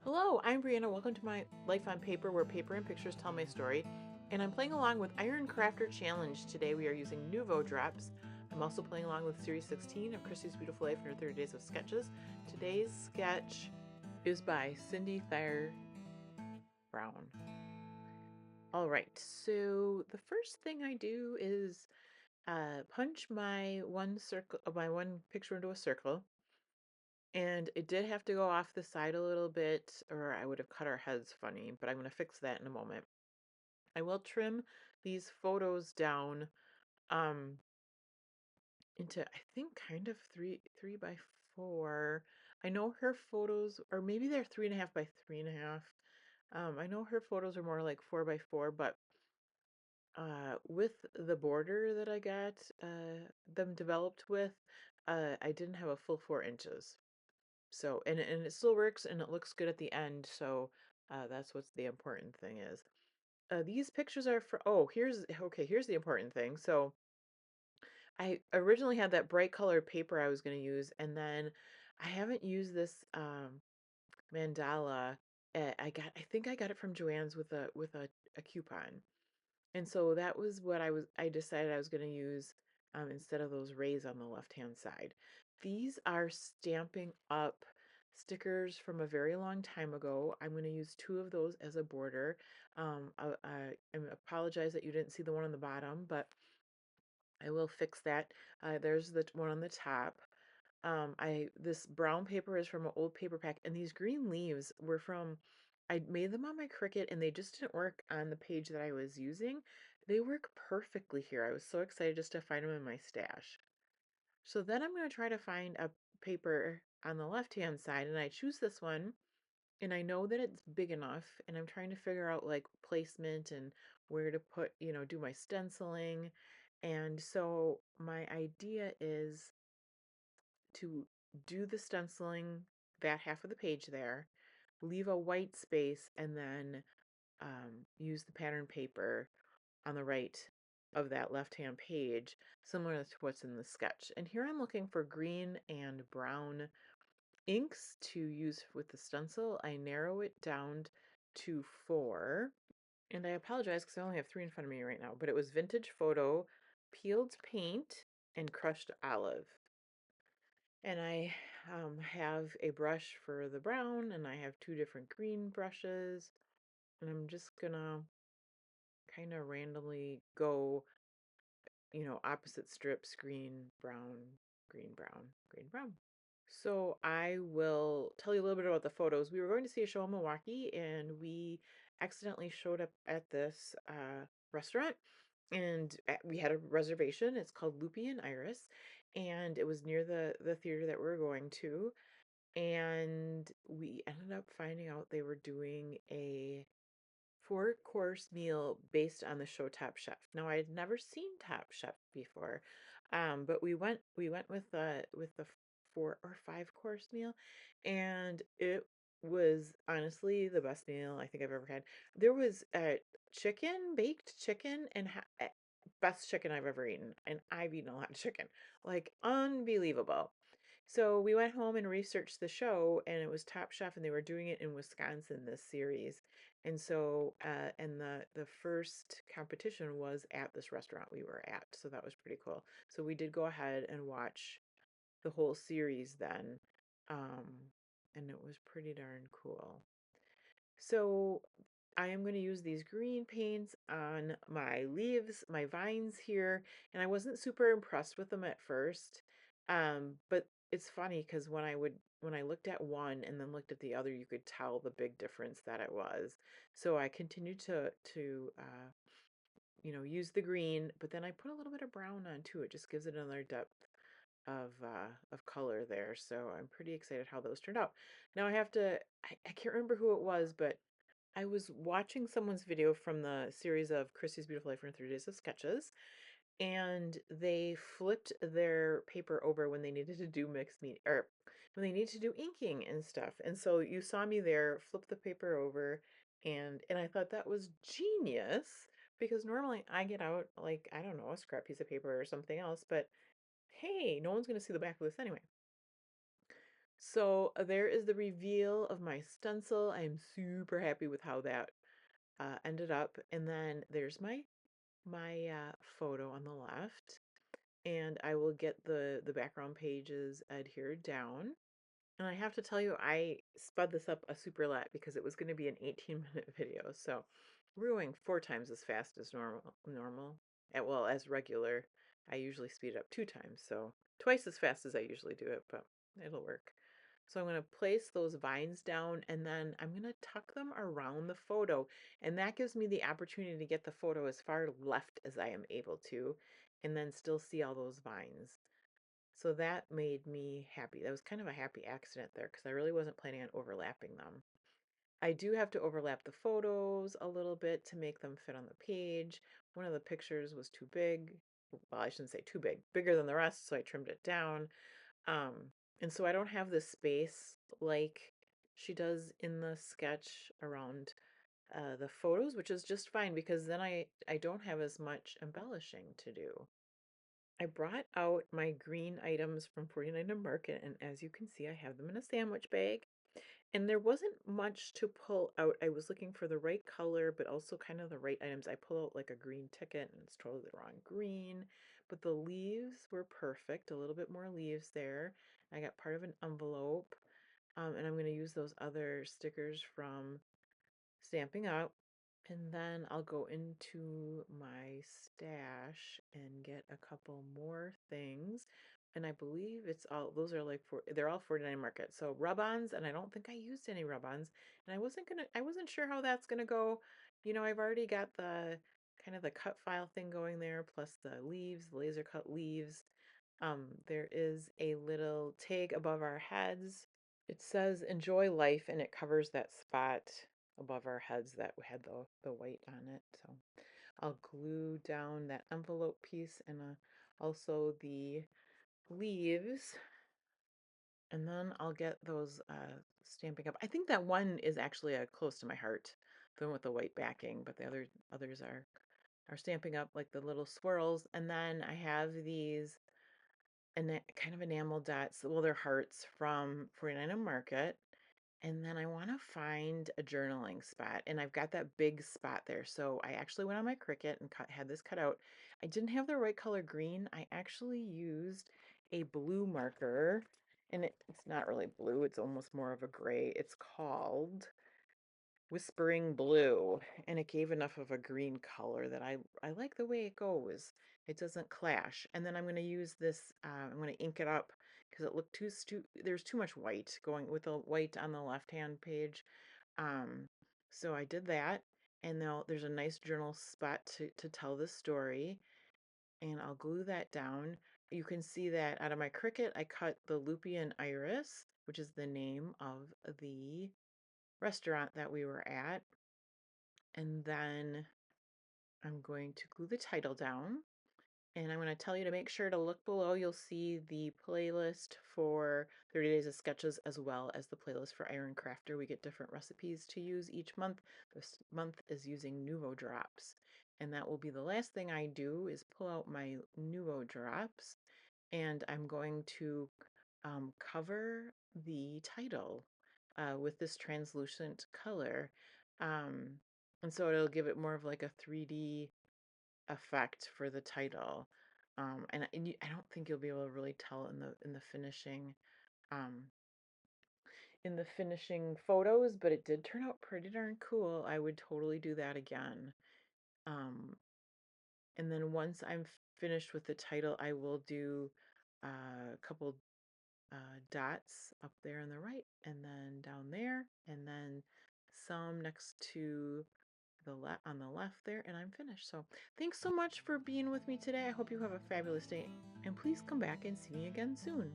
Hello, I'm Brianna. Welcome to my Life on Paper, where paper and pictures tell my story. And I'm playing along with Iron Crafter Challenge. Today we are using Nuvo drops. I'm also playing along with Series 16 of Christy's Beautiful Life and Her 30 Days of Sketches. Today's sketch is by Cindy Thayer Brown. All right, so the first thing I do is punch my one picture into a circle. And it did have to go off the side a little bit, or I would have cut our heads funny, but I'm going to fix that in a moment. I will trim these photos down um into, I think, kind of three by four. I know her photos, or maybe they're 3.5 by 3.5. I know her photos are more like 4 by 4, but with the border that I got them developed with, I didn't have a full 4 inches. So, and it still works and it looks good at the end. So, that's what's the important thing is. These pictures are for, oh, here's the important thing. So, I originally had that bright colored paper I was going to use, and then I haven't used this mandala. I think I got it from Joann's with a coupon. And so that was what I decided I was going to use instead of those rays on the left-hand side. These are Stamping Up stickers from a very long time ago. I'm going to use two of those as a border. I apologize that you didn't see the one on the bottom, but I will fix that. There's the one on the top. This brown paper is from an old paper pack, and these green leaves were from, I made them on my Cricut and they just didn't work on the page that I was using. They work perfectly here. I was so excited just to find them in my stash. So then I'm going to try to find a paper on the left-hand side, and I choose this one, and I know that it's big enough, and I'm trying to figure out like placement and where to put, do my stenciling. And so my idea is to do the stenciling, that half of the page there, leave a white space, and then use the pattern paper on the right of that left-hand page, similar to what's in the sketch. And here I'm looking for green and brown inks to use with the stencil. I narrow it down to 4. And I apologize because I only have 3 in front of me right now, but it was Vintage Photo, Peeled Paint, and Crushed Olive. And I have a brush for the brown, and I have 2 different green brushes. And I'm just gonna kind of randomly go, opposite strips, green, brown, green, brown, green, brown. So I will tell you a little bit about the photos. We were going to see a show in Milwaukee, and we accidentally showed up at this restaurant, and we had a reservation. It's called LUPI and Iris, and it was near the theater that we were going to. And we ended up finding out they were doing a 4-course meal based on the show Top Chef. Now I had never seen Top Chef before, but we went with the 4 or 5 course meal, and it was honestly the best meal I think I've ever had. There was baked chicken, and best chicken I've ever eaten, and I've eaten a lot of chicken, like unbelievable. So we went home and researched the show, and it was Top Chef, and they were doing it in Wisconsin this series. And so, and the first competition was at this restaurant we were at, so that was pretty cool. So we did go ahead and watch the whole series then, um, and it was pretty darn cool. So I am going to use these green paints on my leaves, my vines here, and I wasn't super impressed with them at first. But it's funny because when I looked at one and then looked at the other, you could tell the big difference that it was. So I continued to use the green, but then I put a little bit of brown on too. It just gives it another depth of color there. So I'm pretty excited how those turned out. Now I can't remember who it was, but I was watching someone's video from the series of Christy's Beautiful Life in 30 Days of Sketches, and they flipped their paper over when they needed to do mixed media, or when they needed to do inking and stuff. And so you saw me there flip the paper over, and I thought that was genius, because normally I get out, like, I don't know, a scrap piece of paper or something else, but hey, no one's going to see the back of this anyway. So there is the reveal of my stencil. I'm super happy with how that ended up. And then there's my photo on the left, and I will get the background pages adhered down. And I have to tell you, I sped this up a super lot because it was going to be an 18-minute video. So we're going 4 times as fast as normal. Well, as regular. I usually speed it up 2 times, so twice as fast as I usually do it, but it'll work. So I'm going to place those vines down, and then I'm going to tuck them around the photo. And that gives me the opportunity to get the photo as far left as I am able to, and then still see all those vines. So that made me happy. That was kind of a happy accident there because I really wasn't planning on overlapping them. I do have to overlap the photos a little bit to make them fit on the page. One of the pictures was too big. Well, I shouldn't say too big, bigger than the rest, so I trimmed it down. And so I don't have the space like she does in the sketch around the photos, which is just fine because then I don't have as much embellishing to do. I brought out my green items from 49 to Market, and as you can see, I have them in a sandwich bag. And there wasn't much to pull out. I was looking for the right color, but also kind of the right items. I pulled out like a green ticket, and it's totally the wrong green. But the leaves were perfect, a little bit more leaves there. I got part of an envelope, and I'm going to use those other stickers from Stamping Up. And then I'll go into my stash and get a couple more things. And I believe it's all, those are like, they're all 49 Market. So rub-ons, and I don't think I used any rub-ons. And I wasn't sure how that's gonna go. You know, I've already got the kind of the cut file thing going there, plus the leaves, the laser cut leaves. There is a little tag above our heads. It says enjoy life, and it covers that spot above our heads that had the white on it. So I'll glue down that envelope piece and also the leaves, and then I'll get those Stamping Up. I think that one is actually close to my heart, the one with the white backing, but the others are Stamping Up, like the little swirls. And then I have these and kind of enamel dots. Well, they're hearts from 49 and Market. And then I want to find a journaling spot, and I've got that big spot there. So I actually went on my Cricut and had this cut out. I didn't have the right color green. I actually used a blue marker, and it's not really blue. It's almost more of a gray. It's called Whispering Blue, and it gave enough of a green color that I like the way it goes. It doesn't clash. And then I'm going to use this, I'm going to ink it up because it looked there's too much white going with the white on the left-hand page. Um, so I did that, and now there's a nice journal spot to tell the story, and I'll glue that down. You can see that out of my Cricut, I cut the LUPI and Iris, which is the name of the restaurant that we were at. And then I'm going to glue the title down. And I'm going to tell you to make sure to look below. You'll see the playlist for 30 Days of Sketches as well as the playlist for Iron Crafter. We get different recipes to use each month. This month is using Nuvo drops. And that will be the last thing I do is pull out my Nuvo drops. And I'm going to cover the title with this translucent color. Um, and so it'll give it more of like a 3D effect for the title. I don't think you'll be able to really tell in the finishing um, photos, but it did turn out pretty darn cool. I would totally do that again. Um, and then once I'm finished with the title, I will do a couple dots up there on the right, and then down there, and then some next to on the left there, and I'm finished. So thanks so much for being with me today. I hope you have a fabulous day, and please come back and see me again soon.